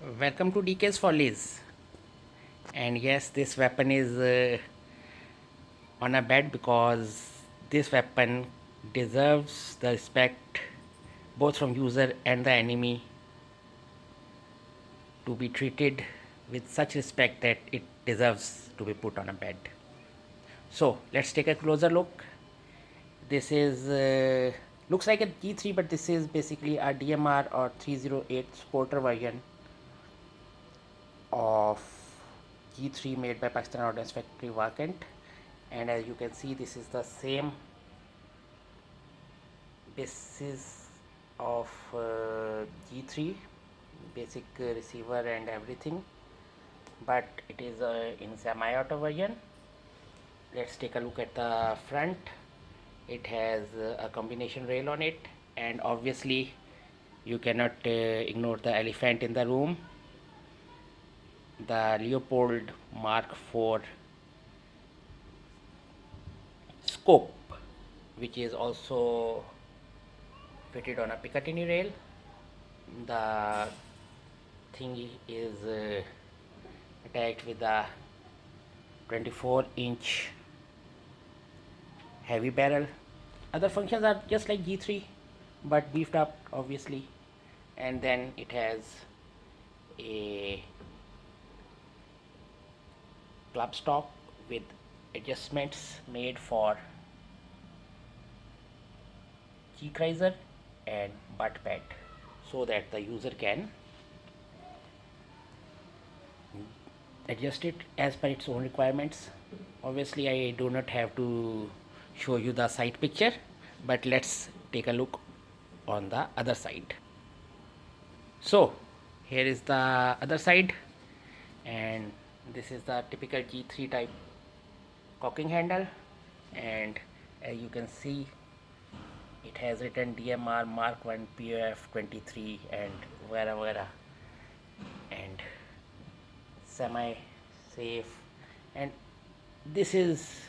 Welcome to DK's Follies. And yes, this weapon is on a bed because this weapon deserves the respect both from user and the enemy to be treated with such respect that it deserves to be put on a bed. So let's take a closer look. This is looks like a G3, but this is basically a DMR or 308 supporter version of G3 made by Pakistan Ordnance Factory Vacant. And as you can see, this is the same basis of G3 basic receiver and everything, but it is in semi-auto version. Let's take a look at the front. It has a combination rail on it, and obviously you cannot ignore the elephant in the room, the Leopold Mark IV scope, which is also fitted on a Picatinny rail. The thing is attached with a 24-inch heavy barrel. Other functions are just like G3 but beefed up obviously. And then it has a club stock with adjustments made for cheek riser and butt pad so that the user can adjust it as per its own requirements. Obviously I do not have to show you the side picture, but let's take a look on the other side. So here is the other side, and this is the typical G3 type cocking handle, and as you can see it has written DMR Mark 1 POF 23 and wherever, and semi safe. And this is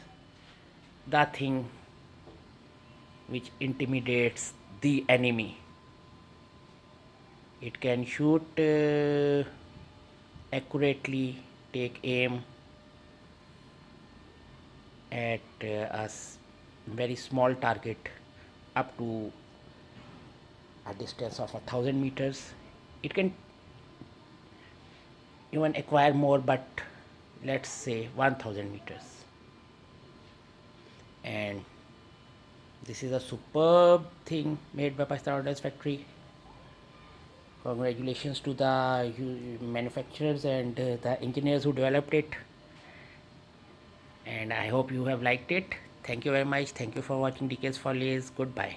the thing which intimidates the enemy. It can shoot accurately, take aim at a very small target up to a distance of 1000 meters. It can even acquire more, but let's say 1000 meters. And this is a superb thing made by Pakistan Ordnance Factory. Congratulations to the manufacturers and the engineers who developed it, and I hope you have liked it. Thank you very much. Thank you for watching DK's Follies. Goodbye.